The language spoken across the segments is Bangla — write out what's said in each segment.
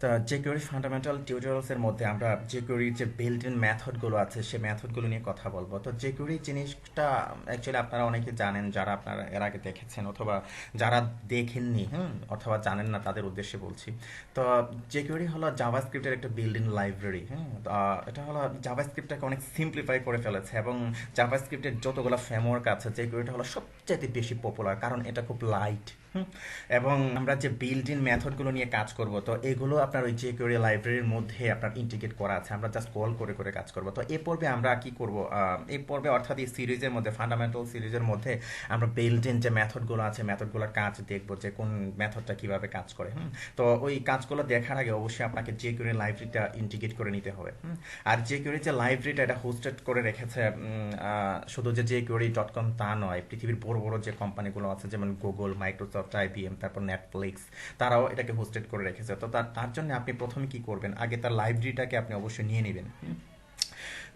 তো jQuery ফান্ডামেন্টাল টিউটোরিয়ালসের মধ্যে আমরা jQueryর যে বিল্ট ইন মেথডগুলো আছে সে মেথডগুলো নিয়ে কথা বলবো। তো jQuery জিনিসটা অ্যাকচুয়ালি আপনারা অনেকে জানেন, যারা আপনারা এর আগে দেখেছেন অথবা যারা দেখেননি, অথবা জানেন না তাদের উদ্দেশ্যে বলছি। তো jQuery হলো জাভাস্ক্রিপ্টের একটা বিল্ট ইন লাইব্রেরি। এটা হলো জাভাস্ক্রিপ্টটাকে অনেক সিম্পলিফাই করে ফেলেছে, এবং জাভাস্ক্রিপ্টের যতগুলো ফ্রেমওয়ার্ক আছে jQueryটা হলো সবচেয়ে বেশি পপুলার, কারণ এটা খুব লাইট। এবং আমরা যে বিল্ট ইন মেথডগুলো নিয়ে কাজ করব, তো এগুলো আপনার ওই jQuery লাইব্রেরির মধ্যে আপনার ইন্টিগ্রেট করা আছে। আমরা জাস্ট কল করে করে কাজ করব। তো এই পর্বে আমরা কি করব, এই পর্বে অর্থাৎ এই সিরিজের মধ্যে, ফান্ডামেন্টাল সিরিজের মধ্যে আমরা বিল্ট ইন যে মেথডগুলো আছে মেথডগুলোর কাজ দেখব, যে কোন মেথডটা কিভাবে কাজ করে। তো ওই কাজগুলো দেখার আগে অবশ্যই আপনাকে jQuery লাইব্রেরিটা ইন্টিগ্রেট করে নিতে হবে। আর jQuery যে লাইব্রেরিটা এটা হোস্টেড করে রেখেছে, শুধু যে jQuery.com তা নয়, পৃথিবীর বড় বড় যে কোম্পানিগুলো আছে যেমন গুগল, মাইক্রোসফট, IBM, তারপর নেটফ্লিক্স, তারাও এটাকে হোস্টেড করে রেখেছে। তো তার জন্য আপনি প্রথমে কি করবেন, আগে তার লাইব্রেরিটাকে আপনি অবশ্যই নিয়ে নেবেন।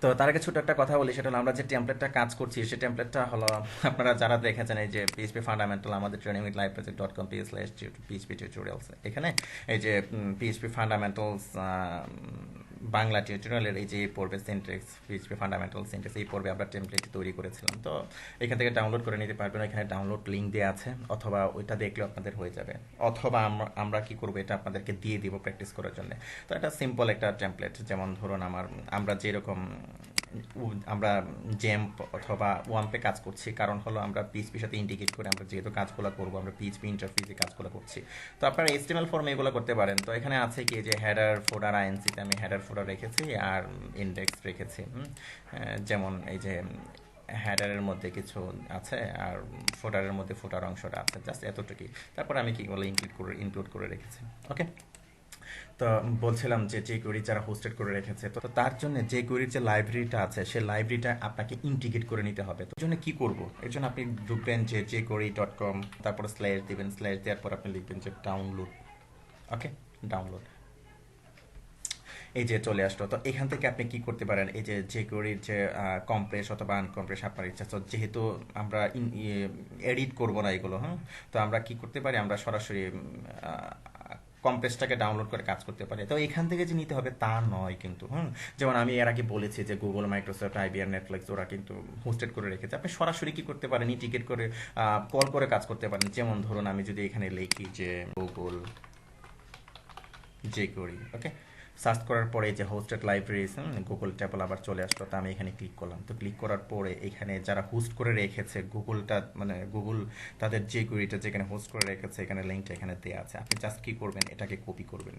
তো তার আগে ছোট একটা কথা বলি, সেটা হলো আমরা যে টেমপ্লেটটা কাজ করছি সেই টেমপ্লেটটা হলো, আপনারা যারা দেখেছেন এই যে পিএইচপি ফান্ডামেন্টাল, আমাদের training with live project .com/php tutorials, এখানে এই যে পিএইচপি ফান্ডামেন্টালস বাংলা টিউটোরিয়ালের এই যে পর্বে সিনট্যাক্স, পিএইচপি ফান্ডামেন্টাল সিনট্যাক্স, এই পর্বে আমরা টেমপ্লেট তৈরি করেছিলাম। তো এখান থেকে ডাউনলোড করে নিতে পারবেন, এখানে ডাউনলোড লিঙ্ক দেওয়া আছে, অথবা ওইটা দেখলেও আপনাদের হয়ে যাবে, অথবা আমরা কি করবো, এটা আপনাদেরকে দিয়ে দিব প্র্যাকটিস করার জন্য। তো এটা সিম্পল একটা টেমপ্লেট, যেমন ধরুন আমরা যেরকম আমরা জেম্প অথবা ওয়াম্পে কাজ করছি, কারণ হলো আমরা পিএইচপির সাথে ইন্টিগ্রেট করে আমরা যেহেতু কাজগুলো করবো, আমরা পিএইচপি ইন্টারফেসে কাজগুলো করছি। তো আপনারা HTML ফর্মে এগুলো করতে পারেন। তো এখানে আছে কি যে হেডার ফোল্ডার, আইএনসিতে আমি হেডার ফোল্ডার রেখেছি আর ইন্ডেক্স রেখেছি। যেমন এই যে হেডারের মধ্যে কিছু আছে আর ফোল্ডারের মধ্যে ফোল্ডার অংশটা আছে, জাস্ট এতটুকুই। তারপর আমি কি বলে ইনক্লুড করে রেখেছি। ওকে, তো বলছিলাম যে jQuery যারা হোস্টেড করে রেখেছে, তো তার জন্য jQuery যে লাইব্রেরিটা আছে সেই লাইব্রেরিটা আপনাকে ইন্টিগ্রেট করে নিতে হবে। তো এর জন্য কি করব, এর জন্য আপনি ঢুকবেন যে jQuery.com, তারপর স্ল্যাশ দিবেন, স্ল্যাশ দেওয়ার পর আপনি লিখবেন যে ডাউনলোড। ওকে, ডাউনলোড, এই যে চলে আসলো। তো এখান থেকে আপনি কি করতে পারেন, এই যে jQueryর যে কম্প্রেস অথবা আনকম্প্রেস আপনার ইচ্ছা। তো যেহেতু আমরা এডিট করব না এগুলো, তো আমরা কি করতে পারি, আমরা সরাসরি কম্প্রেসটাকে ডাউনলোড করে কাজ করতে পারি। তো এখান থেকে যে নিতে হবে তা নয় কিন্তু। যেমন আমি এর আগে বলেছি যে গুগল, মাইক্রোসফট, IBM, নেটফ্লিক্স ওরা কিন্তু হোস্টেড করে রেখেছে। আপনি সরাসরি কি করতে পারেন, টিকেট করে কল করে কাজ করতে পারেন। যেমন ধরুন আমি যদি এখানে লিখি যে গুগল jQuery, ওকে, সার্চ করার পরে যে হোস্টেড লাইব্রেরিজ, গুগল ট্যাবল আবার চলে আসলো। তো আমি এখানে ক্লিক করলাম। তো ক্লিক করার পরে এখানে যারা হোস্ট করে রেখেছে গুগলটা, মানে গুগল তাদের jQueryটা যেখানে হোস্ট করে রেখেছে, এখানে লিঙ্কটা এখানে দেওয়া আছে। আপনি জাস্ট কি করবেন, এটাকে কপি করবেন,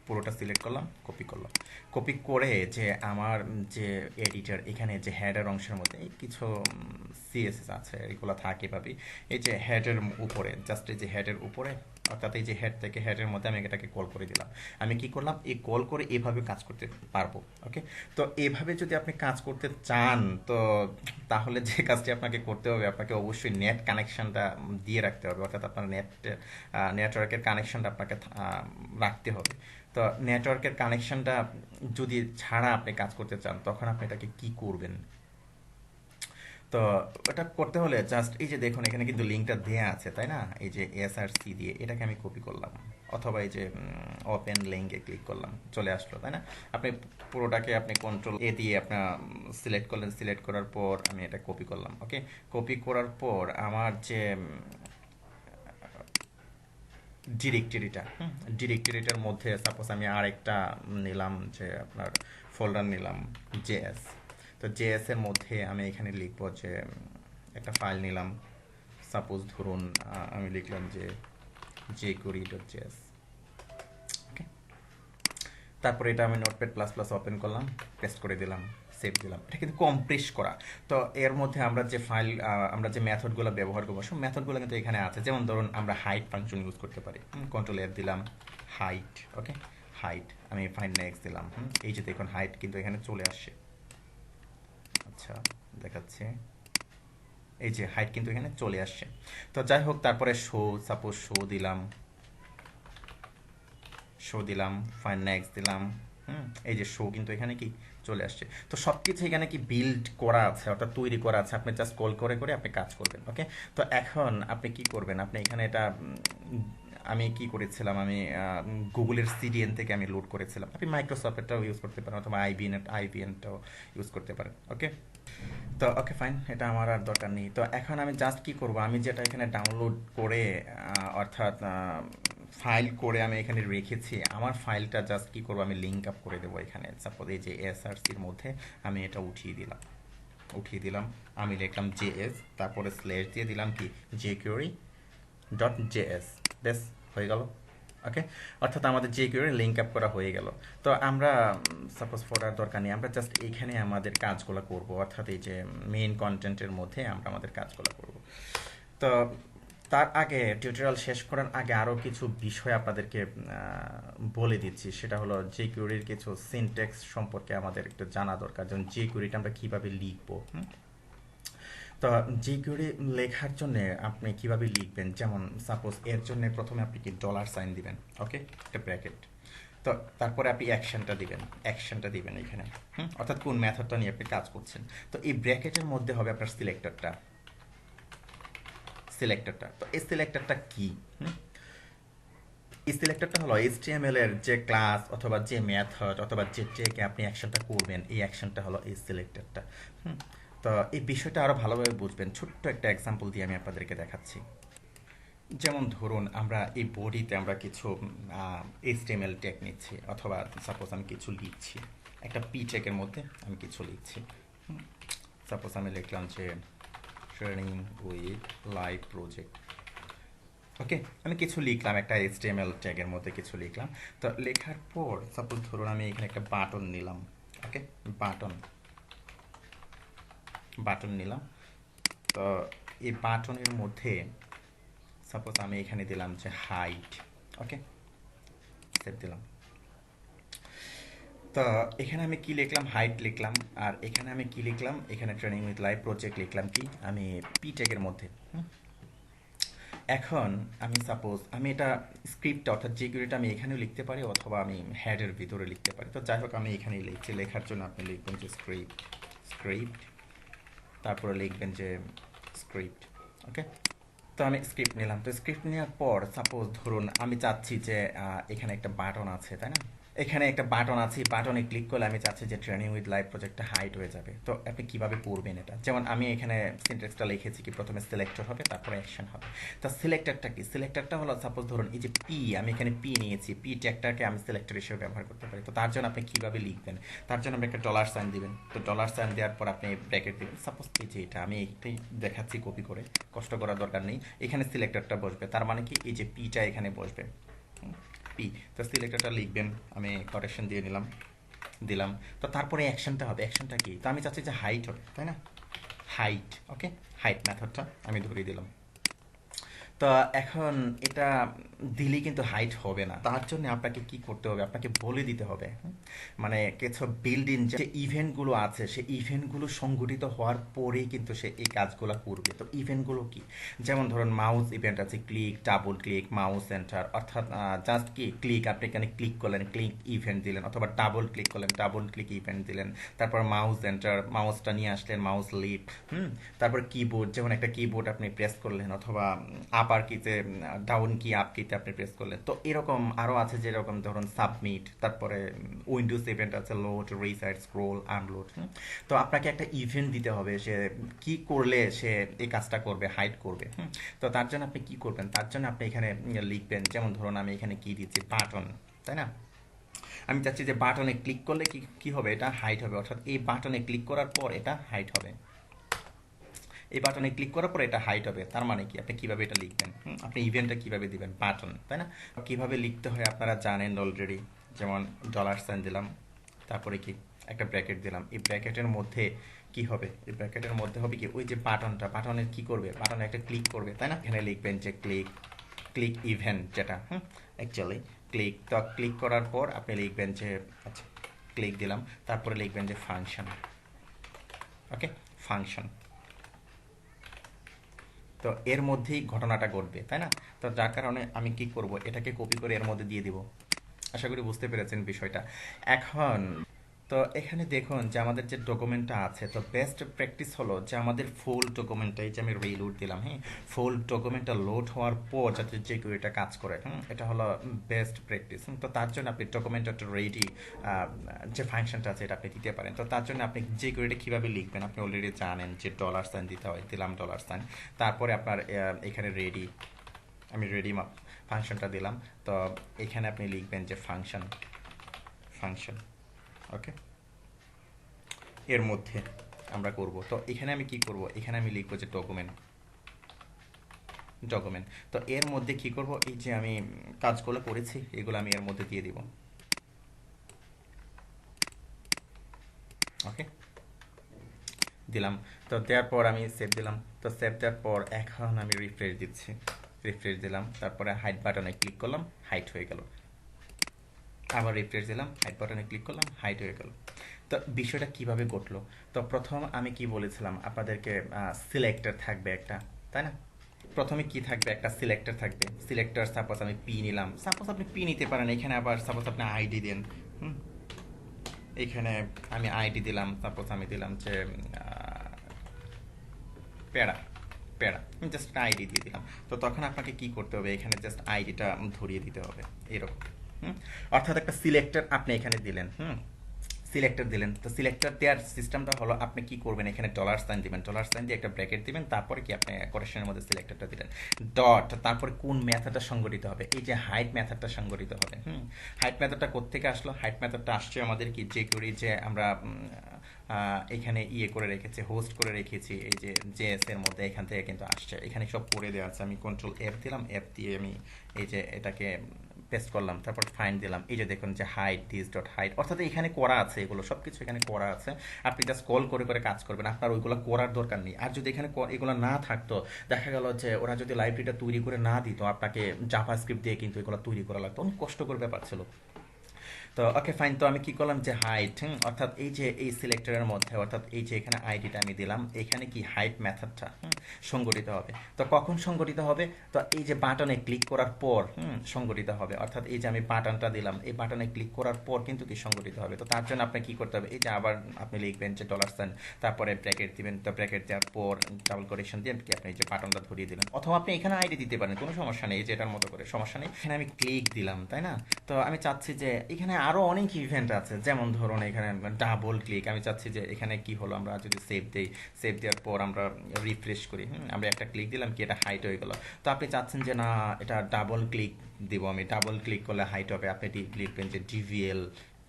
পুরোটা সিলেক্ট করলাম, কপি করলাম। কপি করে যে আমার যে এডিটর, এখানে যে হেডার অংশের মধ্যে এই কিছু CSS আছে, এগুলো থাকে পাবি। এই যে হেডের উপরে, জাস্ট এই যে হেডের উপরে, অর্থাৎ এই যে হেড থেকে হেডের মধ্যে আমি এটাকে কল করে দিলাম। আমি কি করলাম, এই কল করে এভাবে কাজ করতে পারবো। ওকে, তো এভাবে যদি আপনি কাজ করতে চান, তো তাহলে যে কাজটি আপনাকে করতে হবে, আপনাকে অবশ্যই নেট কানেকশনটা দিয়ে রাখতে হবে, অর্থাৎ আপনার নেটওয়ার্কের কানেকশনটা আপনাকে রাখতে হবে। তো নেটওয়ার্কের কানেকশনটা যদি ছাড়া আপনি কাজ করতে চান, তখন আপনি এটাকে কি করবেন। তো এটা করতে হলে জাস্ট এই যে দেখুন, এখানে কিন্তু লিঙ্কটা দেয়া আছে, তাই না, এই যে SRC দিয়ে এটাকে আমি কপি করলাম, অথবা এই যে ওপেন লিঙ্কে ক্লিক করলাম, চলে আসলো, তাই না। আপনি পুরোটাকে আপনি কন্ট্রোল দিয়ে আপনার সিলেক্ট করলেন, সিলেক্ট করার পর আমি এটা কপি করলাম। ওকে, কপি করার পর আমার যে ডিরেক্টরিটার মধ্যে সাপোজ আমি আরেকটা নিলাম, যে আপনার ফোল্ডার নিলাম জেএস। তো জেএস এর মধ্যে আমি এখানে লিখবো যে একটা ফাইল নিলাম, সাপোজ ধরুন আমি লিখলাম যে jQuery.js। ওকে, তারপরে এটা আমি নোটপ্যাড প্লাস প্লাস ওপেন করলাম, পেস্ট করে দিলাম, সেভ দিলাম। এটা কিন্তু কম্প্রেস করা। তো এর মধ্যে আমরা যে ফাইল, আমরা যে মেথডগুলো ব্যবহার করবো, সব মেথডগুলো কিন্তু এখানে আছে। যেমন ধরুন আমরা হাইট ফাংশন ইউজ করতে পারি, কন্ট্রোল F দিলাম, হাইট। ওকে, হাইট, আমি ফাইন নেক্সট দিলাম। এই যে দেখুন হাইট কিন্তু এখানে চলে আসছে। আচ্ছা, দেখাচ্ছে, এই যে হাইট কিন্তু এখানে চলে আসছে। তো যাই হোক, তারপরে সাপোজ শো দিলাম, ফাইন নেক্সট দিলাম। এই যে শো কিন্তু এখানে কি চলে আসছে। তো সব কিছু এখানে কি বিল্ড করা আছে, অর্থাৎ তৈরি করা আছে, আপনি জাস্ট কল করে করে আপনি কাজ করবেন। ওকে, তো এখন আপনি কি করবেন, আপনি এখানে এটা আমি কি করেছিলাম, আমি গুগলের সিডিএন থেকে আমি লোড করেছিলাম। আপনি মাইক্রোসফটেরটাও ইউজ করতে পারেন অথবা আইবিএনটাও ইউজ করতে পারেন। ওকে, তো ওকে ফাইন, এটা আমার আর দরকার নেই। তো এখন আমি জাস্ট কি করব, আমি যেটা এখানে ডাউনলোড করে অর্থাৎ ফাইল করে আমি এখানে রেখেছি, আমার ফাইলটা জাস্ট কি করব, আমি লিঙ্ক আপ করে দেবো এখানে। সাপোজ এই যে এসআরসির মধ্যে আমি এটা উঠিয়ে দিলাম। আমি লিখলাম জেএস, তারপরে স্ল্যাশ দিয়ে দিলাম কি jQuery.js, বেশ হয়ে গেল। ওকে, অর্থাৎ আমাদের jQuery লিঙ্ক আপ করা হয়ে গেল। তো আমরা সাপোজ পড়ার দরকার নেই, আমরা জাস্ট এইখানে আমাদের কাজগুলো করব, অর্থাৎ এই যে মেইন কন্টেন্টের মধ্যে আমরা আমাদের কাজগুলো করব। তো তার আগে, টিউটোরিয়াল শেষ করার আগে আরও কিছু বিষয় আপনাদেরকে বলে দিচ্ছি। সেটা হলো jQueryর কিছু সিনট্যাক্স সম্পর্কে আমাদের একটু জানা দরকার, যেমন jQueryটা আমরা কীভাবে লিখবো। তো jQuery লেখার জন্য আপনি কিভাবে লিখবেন, যেমন সাপোজ এর জন্য প্রথমে আপনি কি $সাইন দিবেন। ওকে, একটা ব্র্যাকেট, তো তারপরে আপনি অ্যাকশনটা দিবেন এখানে। অর্থাৎ কোন মেথডটা নিয়ে আপনি কাজ করছেন। তো এই ব্র্যাকেটের মধ্যে হবে আপনার সিলেক্টরটা। তো এই সিলেক্টরটা কি? এই সিলেক্টরটা হলো HTML এর যে ক্লাস অথবা যে মেথড অথবা যে ট্যাগে আপনি অ্যাকশনটা করবেন, এই অ্যাকশনটা হলো এই সিলেক্টরটা। তো এই বিষয়টা আরো ভালোভাবে বুঝবেন, ছোট্ট একটা এক্সাম্পল দিয়ে আমি আপনাদেরকে দেখাচ্ছি। যেমন ধরুন আমরা এই বডিতে আমরা কিছু HTML ট্যাগ নিচ্ছি, অথবা সাপোজ আমি কিছু লিখছি, একটা পি ট্যাগের মধ্যে আমি কিছু লিখছি। সাপোজ আমি লিখলাম যে ট্রেনিং উইথ লাইভ প্রজেক্ট। ওকে, আমি কিছু লিখলাম, একটা HTML ট্যাগের মধ্যে কিছু লিখলাম। তো লেখার পর সাপোজ ধরুন আমি এখানে একটা বাটন নিলাম। ওকে, বাটন নিলাম। তো এই বাটনের মধ্যে সাপোজ আমি এখানে দিলাম যে হাইট। ওকে, সেভ দিলাম। তো এখানে আমি কি লিখলাম, হাইট লিখলাম। আর এখানে আমি কি লিখলাম, এখানে ট্রেনিং উইথ লাইভ প্রজেক্ট লিখলাম কি আমি পি ট্যাগের মধ্যে। এখন আমি সাপোজ আমি এটা স্ক্রিপ্টটা অর্থাৎ jQueryটা আমি এখানেও লিখতে পারি অথবা আমি হেডের ভিতরে লিখতে পারি। তো যাই হোক আমি এখানেই লিখছি। লেখার জন্য আপনি লিখবেন যে স্ক্রিপ্ট, তারপরে লিখবেন যে স্ক্রিপ্ট। ওকে, তো আমি স্ক্রিপ্ট নিলাম। তো স্ক্রিপ্ট নেওয়ার পর সাপোজ ধরুন আমি চাচ্ছি যে এখানে একটা বাটন আছে, তাই না? এখানে একটা বাটন আছে, বাটনে ক্লিক করলে আমি চাচ্ছি যে ট্রেনিং উইথ লাইভ প্রজেক্টটা হাইট হয়ে যাবে। তো আপনি কিভাবে করবেন এটা, যেমন আমি এখানে সিনট্যাক্সটা লিখেছি কি প্রথমে সিলেক্টর হবে, তারপরে অ্যাকশন হবে। তো সিলেক্টরটা কি, সিলেক্টরটা হলো সাপোজ ধরুন এই যে পি, আমি এখানে পি নিয়েছি, পি ট্যাগটাকে আমি সিলেক্টর হিসেবে ব্যবহার করতে পারি। তো তার জন্য আপনি কিভাবে লিখবেন, তার জন্য আপনি একটা $সাইন দিবেন। তো $সাইন দেওয়ার পর আপনি ব্র্যাকেট দিবেন। সাপোজ এই যে এটা আমি এইটাই দেখাচ্ছি কপি করে, কষ্ট করার দরকার নেই। এখানে সিলেক্টরটা বসবে, তার মানে কি এই যে পিটা এখানে বসবে, পি। তো সিলেক্টরটা লিখবেন, আমি করেকশন দিয়ে দিলাম। তো তারপরে অ্যাকশনটা হবে। অ্যাকশনটা কি, তো আমি চাচ্ছি যে হাইট হবে, তাই না? হাইট। ওকে, হাইট মেথডটা আমি ধরিয়ে দিলাম। তো এখন এটা দিলেই কিন্তু হাইট হবে না, তার জন্য আপনাকে কি করতে হবে, আপনাকে বলে দিতে হবে। মানে কিছু বিল্ড ইন যে ইভেন্টগুলো আছে, সেই ইভেন্টগুলো সংগঠিত হওয়ার পরেই কিন্তু সে এই কাজগুলো করবে। তো ইভেন্টগুলো কি, যেমন ধরুন মাউস ইভেন্ট আছে, click, double click, mouse enter, অর্থাৎ জাস্ট কি ক্লিক, আপনি এখানে ক্লিক করলেন, ক্লিক ইভেন্ট দিলেন, অথবা ডাবল ক্লিক করলেন, ডাবল ক্লিক ইভেন্ট দিলেন। তারপর মাউস এন্টার, মাউসটা নিয়ে আসলেন, মাউস লিপ। তারপর কিবোর্ড, যেমন একটা কিবোর্ড আপনি প্রেস করলেন, অথবা আপার কিতে, ডাউন কি, আপ কিতে আপনি প্রেস করলেন। তো এরকম আরও আছে, যেরকম ধরুন সাবমিট, তারপরে উইন্ডোজ ইভেন্ট আছে, লোড, রিসাইড, স্ক্রোল, আনলোড। তো আপনাকে একটা ইভেন্ট দিতে হবে, সে কি করলে সে এই কাজটা করবে, হাইড করবে। তো তার জন্য আপনি কি করবেন, তার জন্য আপনি এখানে লিখবেন, যেমন ধরুন আমি এখানে কি দিচ্ছি, বাটন, তাই না? আমি চাচ্ছি যে বাটনে ক্লিক করলে কি কি হবে, এটা হাইট হবে, অর্থাৎ এই বাটনে ক্লিক করার পর এটা হাইট হবে। এই বাটনে ক্লিক করার পর এটা হাইট হবে। তার মানে কি, আপনি কিভাবে এটা লিখবেন, আপনি ইভেন্টটা কিভাবে দিবেন, বাটন, তাই না? কিভাবে লিখতে হয় আপনারা জানেন অলরেডি। যেমন $সাইন দিলাম, তারপরে কি একটা ব্র্যাকেট দিলাম। এই ব্র্যাকেটের মধ্যে কি হবে, এই ব্র্যাকেটের মধ্যে হবে কি ওই যে বাটনটা, বাটনের কি করবে, বাটনে একটা ক্লিক করবে, তাই না? এখানে লিখবেন যে ক্লিক ইভেন্ট, যেটা অ্যাকচুয়ালি ক্লিক। তো ক্লিক করার পর আপনি লিখবেন যে আচ্ছা ক্লিক দিলাম, তারপরে লিখবেন যে ফাংশন। ওকে, ফাংশন। তো এর মধ্যেই ঘটনাটা ঘটবে, তাই না? তো যার কারণে আমি কি করব, এটাকে কপি করে এর মধ্যে দিয়ে দিব। আশা করি বুঝতে পেরেছেন বিষয়টা। এখন তো এখানে দেখুন যে আমাদের যে ডকুমেন্টটা আছে, তো বেস্ট প্র্যাকটিস হলো যে আমাদের ফুল ডকুমেন্টটা, এই যে আমি রিলোড দিলাম, হ্যাঁ, ফুল ডকুমেন্টটা লোড হওয়ার পর যাতে যে কেউ এটা কাজ করে, এটা হলো বেস্ট প্র্যাকটিস। তো তার জন্য আপনি ডকুমেন্টটা রেডি, যে ফাংশনটা আছে এটা আপনি দিতে পারেন। তো তার জন্য আপনি যে কেউ এটা কীভাবে লিখবেন আপনি অলরেডি জানেন যে ডলার সাইন দিতে হয়, দিলাম ডলার সাইন, তারপরে আপনার এখানে রেডি, আমি রেডি ফাংশনটা দিলাম। তো এখানে আপনি লিখবেন যে ফাংশন, ফাংশন, ওকে, এর মধ্যে আমরা করব। তো এখানে আমি কি করব, এখানে আমি লিখবো যে ডকুমেন্ট, ডকুমেন্ট। তো এর মধ্যে কি করব, এই যে আমি কাজগুলো করেছি এগুলো আমি এর মধ্যে দিয়ে দিব, ওকে, দিলাম। তো দেওয়ার পর আমি সেভ দিলাম। তো সেভ দেওয়ার পর এখন আমি রিফ্রেশ দিচ্ছি, রিফ্রেশ দিলাম, তারপরে হাইড বাটনে ক্লিক করলাম, হাইড হয়ে গেল। আবার রিফ্রেশ দিলাম, হাইড বাটনে ক্লিক করলাম, হাইড হয়ে গেল। তো বিষয়টা কিভাবে ঘটলো, তো প্রথম আমি কি বলেছিলাম আপনাদেরকে, সিলেক্টর থাকবে একটা, তাই না? প্রথমে কি থাকবে, একটা সিলেক্টর থাকবে। সিলেক্টর সাপোজ আমি পি নিলাম, সাপোজ আপনি পি নিতে পারেন, এখানে আবার সাপোজ আপনি আইডি দেন, হুম, এখানে আমি আইডি দিলাম, সাপোজ আমি দিলাম যে প্যারা, প্যারা, জাস্ট আইডি দিয়ে দিলাম। তো তখন আপনাকে কি করতে হবে, এখানে জাস্ট আইডিটা ধরিয়ে দিতে হবে এরকম, হুম, অর্থাৎ একটা সিলেক্টর আপনি এখানে দিলেন, সিলেক্টর দিলেন। তো সিলেক্টর দেওয়ার সিস্টেমটা হলো আপনি কি করবেন, এখানে ডলার সাইন দিবেন, ডলার সাইন দিয়ে একটা ব্র্যাকেট দিবেন, তারপরে কি আপনি কোটেশনের মধ্যে সিলেক্টরটা দিলেন, ডট, তারপরে কোন মেথডটা সংগঠিত হবে, এই যে হাইট মেথডটা সংগঠিত হবে। হাইট মেথডটা কোত্থেকে আসলো, হাইট মেথডটা আসছে আমাদের কি যে করি যে আমরা এখানে ইয়ে করে রেখেছি, হোস্ট করে রেখেছি, এই যে জেএস এর মধ্যে এখান থেকে কিন্তু আসছে, এখানে সব করে দেওয়া আছে। আমি কন্ট্রোল এফ দিলাম, এফ দিয়ে আমি এই যে এটাকে পেস্ট করলাম, তারপর ফাইন্ড দিলাম, এই যে দেখুন যে হাইট দিস ডট হাইট, অর্থাৎ এখানে করা আছে, এগুলো সব কিছু এখানে করা আছে। আপনি জাস্ট কল করে করে কাজ করবেন, আপনার ওইগুলো করার দরকার নেই। আর যদি এখানে এগুলো না থাকতো, দেখা গেল যে ওরা যদি লাইব্রেরিটা তৈরি করে না দিত, আপনাকে জাভা স্ক্রিপ্ট দিয়ে কিন্তু এগুলো তৈরি করা লাগতো, অনেক কষ্টকর ব্যাপার ছিল। তো ওকে ফাইন, তো আমি কি করলাম যে হাইট, অর্থাৎ এই যে এই সিলেক্টরের মধ্যে, অর্থাৎ এই যে এখানে আইডিটা আমি দিলাম, এখানে কি হাইট মেথডটা সংগঠিত হবে। তো কখন সংগঠিত হবে, তো এই যে বাটনে ক্লিক করার পর সংগঠিত হবে, অর্থাৎ এই যে আমি বাটনটা দিলাম, এই বাটনে ক্লিক করার পর কিন্তু কি সংগঠিত হবে। তো তার জন্য আপনি কি করতে হবে, এই যে আবার আপনি লিখবেন যে ডলার সাইন, তারপরে ব্র্যাকেট দিবেন, তো ব্র্যাকেট দেওয়ার পর ডাবল কোটেশন দিয়ে কি আপনি এই যে বাটনটা ধরিয়ে দিলেন, অথবা আপনি এখানে আইডি দিতে পারেন, কোনো সমস্যা নেই, এই যে এটার মতো করে, সমস্যা নেই। এখানে আমি ক্লিক দিলাম, তাই না? তো আমি চাচ্ছি যে এখানে আরো অনেক ইভেন্ট আছে, যেমন ধরুন এখানে ডাবল ক্লিক, আমি চাচ্ছি যে এখানে কি হলো, আমরা যদি সেভ দেই, সেভ দেওয়ার পর আমরা রিফ্রেশ করি, আমরা একটা ক্লিক দিলাম, কি এটা হাইট হয়ে গেল। তো আপনি চাচ্ছেন যে না, এটা ডাবল ক্লিক দিব, আমি ডাবল ক্লিক করলে হাইট হবে, আপনি লিখবেন যে ডিভিএল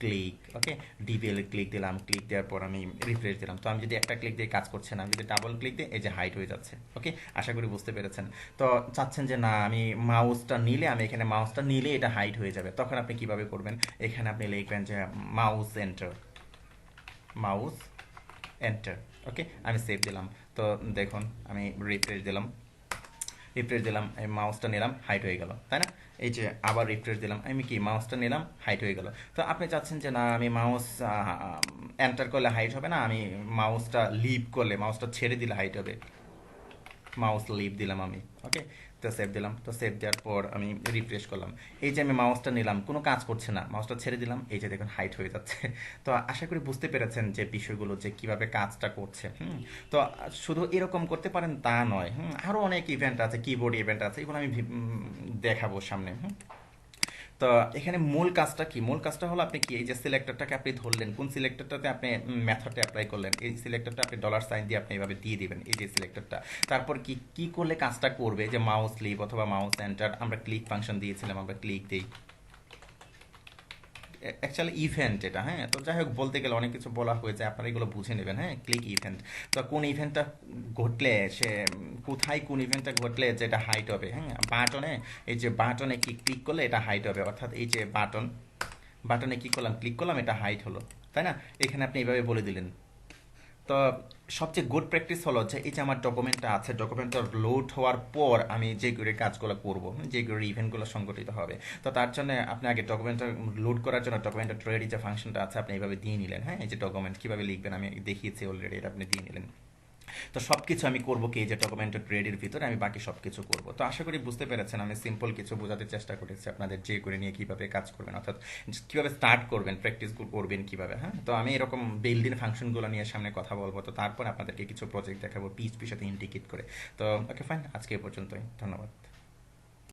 ক্লিক, ওকে, ডিভিএল ক্লিক দিলাম, ক্লিক দেওয়ার পর আমি রিফ্রেশ দিলাম। তো আমি যদি একটা ক্লিক দিয়ে কাজ করছে না, আমি যদি ডাবল ক্লিক দিই, এই যে হাইট হয়ে যাচ্ছে, ওকে, আশা করি বুঝতে পেরেছেন। তো চাচ্ছেন যে না, আমি মাউসটা নিলে, আমি এখানে মাউসটা নিলে এটা হাইট হয়ে যাবে, তখন আপনি কিভাবে করবেন, এখানে আপনি লিখবেন যে মাউস এন্টার, মাউস এন্টার, ওকে, আমি সেভ দিলাম। তো দেখুন আমি রিফ্রেশ দিলাম, রিফ্রেশ দিলাম, আমি মাউসটা নিলাম, হাইট হয়ে গেল, তাই না? এই যে আবার রিফ্রেশ দিলাম, আমি কি মাউসটা নিলাম, হাইট হয়ে গেল। তো আপনি চাচ্ছেন যে না, আমি মাউস এন্টার করলে হাইট হবে না, আমি মাউসটা লিভ করলে, মাউসটা ছেড়ে দিলে হাইট হবে, মাউস লিভ দিলাম আমি, ওকে। তো সেভ দিলাম, তো সেভ দেওয়ার পর আমি রিফ্রেশ করলাম, এই যে আমি মাউসটা নিলাম, কোনো কাজ করছে না, মাউসটা ছেড়ে দিলাম, এই যে দেখুন হাইট হয়ে যাচ্ছে। তো আশা করি বুঝতে পেরেছেন যে বিষয়গুলো যে কিভাবে কাজটা করছে। তো শুধু এরকম করতে পারেন তা নয়, আরও অনেক ইভেন্ট আছে, কিবোর্ড ইভেন্ট আছে, এগুলো আমি দেখাবো সামনে। তো এখানে মূল কাজটা কি, মূল কাজটা হলো আপনি কি এই যে সিলেক্টরটাকে আপনি ধরলেন, কোন সিলেক্টরটাতে আপনি মেথডটা অ্যাপ্লাই করলেন, এই সিলেক্টরটা আপনি ডলার সাইন দিয়ে আপনি এভাবে দিয়ে দিবেন, এই যে সিলেক্টরটা। তারপর কি কি করলে কাজটা করবে, যে মাউস লিভ অথবা মাউস এন্টার, আমরা ক্লিক ফাংশন দিয়েছিলাম, আমরা ক্লিক দিই, অ্যাকচুয়ালি ইভেন্ট এটা, হ্যাঁ। তো যাই হোক, বলতে গেলে অনেক কিছু বলা হয়েছে, আপনারা এগুলো বুঝে নেবেন, হ্যাঁ, ক্লিক ইভেন্ট। তো কোন ইভেন্টটা ঘটলে সে, কোথায় কোন ইভেন্টটা ঘটলে যেটা হাইট হবে, হ্যাঁ, বাটনে, এই যে বাটনে কি ক্লিক করলে এটা হাইট হবে, অর্থাৎ এই যে বাটন, বাটনে কি করলাম, ক্লিক করলাম, এটা হাইট হলো, তাই না? এখানে আপনি এইভাবে বলে দিলেন। তো সবচেয়ে গুড প্র্যাকটিস হলো যে এই যে আমার ডকুমেন্টটা আছে, ডকুমেন্টটা লোড হওয়ার পর আমি যে করে কাজগুলো করব, যে করে ইভেন্টগুলো সংগঠিত হবে। তো তার জন্য আপনি আগে ডকুমেন্টটা লোড করার জন্য ডকুমেন্টের রেডি যে ফাংশনটা আছে আপনি এইভাবে দিয়ে নিলেন, হ্যাঁ, এই যে ডকুমেন্ট কীভাবে লিখবেন আমি দেখিয়েছি অলরেডি, এটা আপনি দিয়ে নিলেন। তো সব কিছু আমি করবো কি, এই যে ডকুমেন্টেড রেডির ভিতরে আমি বাকি সব কিছু করবো। তো আশা করি বুঝতে পেরেছেন, আমি সিম্পল কিছু বোঝাতে চেষ্টা করেছি আপনাদের, যে করে নিয়ে কিভাবে কাজ করবেন, অর্থাৎ কিভাবে স্টার্ট করবেন, প্র্যাকটিস করবেন কিভাবে। হ্যাঁ, তো আমি এরকম বিল্ড ইন ফাংশনগুলো নিয়ে সামনে কথা বলবো, তো তারপর আপনাদেরকে কিছু প্রজেক্ট দেখাবো পিএইচপির সাথে ইন্টিগ্রেট করে। তো ওকে ফাইন, আজকে এ পর্যন্তই, ধন্যবাদ।